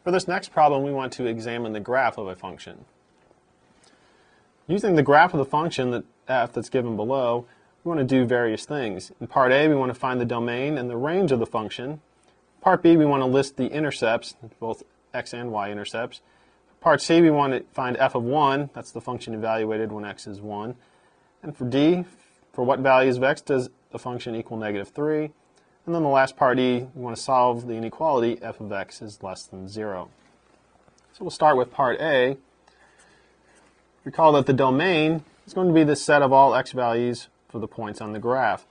For this next problem, we want to examine the graph of a function. Using the graph of the function f that's given below, we want to do various things. In part A, we want to find the domain and the range of the function. Part B, we want to list the intercepts, both x and y intercepts. Part C, we want to find f of 1, that's the function evaluated when x is 1. And for D, for what values of x does the function equal -3? And then the last part E, we want to solve the inequality f of x is less than 0. So we'll start with part A. Recall that the domain is going to be the set of all x values for the points on the graph.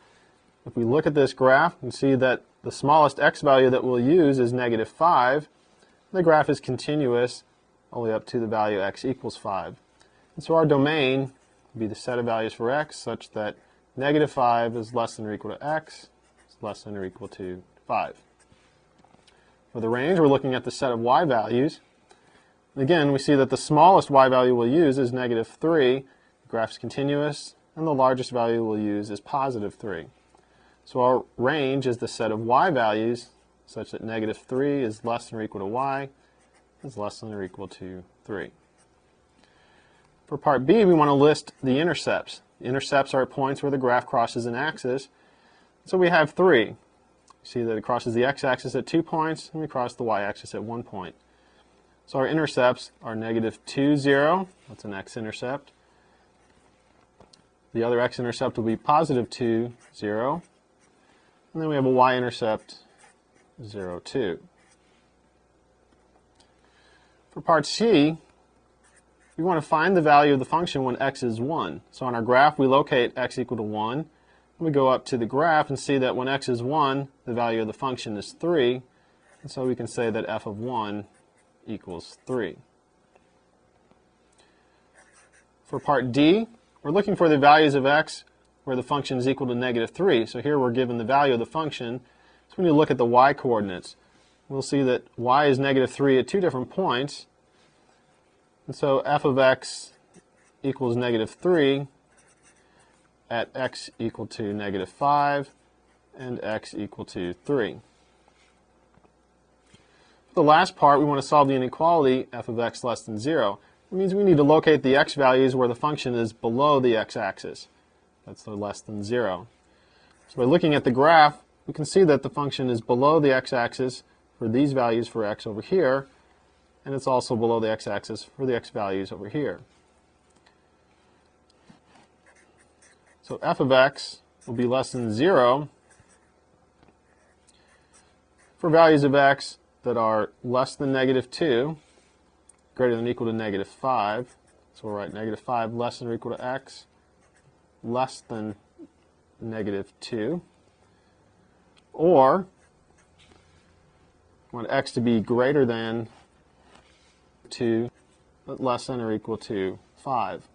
If we look at this graph, we can see that the smallest x value that we'll use is -5. The graph is continuous all the way up to the value x equals 5. And so our domain would be the set of values for x such that -5 is less than or equal to x, is less than or equal to 5. For the range, we're looking at the set of y values. Again, we see that the smallest y value we'll use is -3. The graph is continuous, and the largest value we'll use is +3. So our range is the set of y values such that -3 is less than or equal to y, is less than or equal to 3. For part B, we want to list the intercepts. The intercepts are at points where the graph crosses an axis. So we have 3. You see that it crosses the x-axis at 2 points, and we cross the y-axis at 1 point. So our intercepts are -2, 0. That's an x-intercept. The other x-intercept will be +2, 0. And then we have a y-intercept, 0, 2. For part C, we want to find the value of the function when x is 1. So on our graph, we locate x equal to 1. And we go up to the graph and see that when x is 1, the value of the function is 3. And so we can say that f of 1 equals 3. For part D, we're looking for the values of x where the function is equal to -3. So here we're given the value of the function. So when you look at the y coordinates, we'll see that y is -3 at 2 different points. And so f of x equals -3 at x equal to -5 and x equal to 3. For the last part, we want to solve the inequality f of x less than 0. It means we need to locate the x values where the function is below the x-axis. That's the less than 0. So by looking at the graph, we can see that the function is below the x-axis for these values for x over here, and it's also below the x-axis for the x values over here. So f of x will be less than 0 for values of x that are less than -2, greater than or equal to -5. So we'll write -5 less than or equal to x, less than -2, or we want x to be greater than 2, but less than or equal to 5.